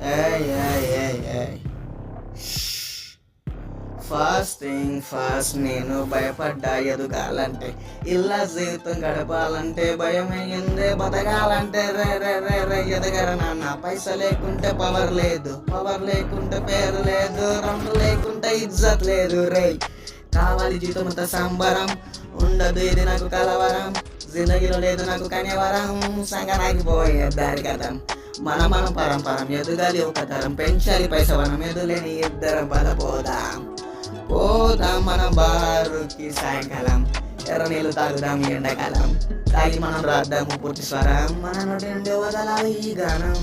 ఏయ్ ఏయ్ ఏయ్ ఏయ్. ఫస్ట్ థింగ్ ఫస్ట్, నేను భయపడ్డా ఎదగాలంటే, ఇలా జీవితం గడపాలంటే, భయమయ్యిందే బతకాలంటే. రే రే రే రే ఎదగర నాన్న, పైస లేకుంటే పవర్ లేదు, పవర్ లేకుంటే పేరు లేదు, రంగు లేకుంటే ఇజ్జత్ లేదు. రే కావాలి జీవితం సంబరం, ఉండదు ఇది నాకు కలవరం, జిందగీలో లేదు నాకు కనివరం, సంగనాగిపోయే దారి కథం. మనం పరంపరం ఎదుగాలి ఒక తరం, పెంచాలి పైసవనం, ఎదులేని ఇద్దరం పదపోదాం. పోదాం మనం బారుకి సాయంకాలం, ఎర్ర నీళ్ళు తాగుదాం ఎండాకాలం, తాగి మనం రాద్దాము పూర్తి స్వరం, మన నుండి వదలాలి ఈ గానం.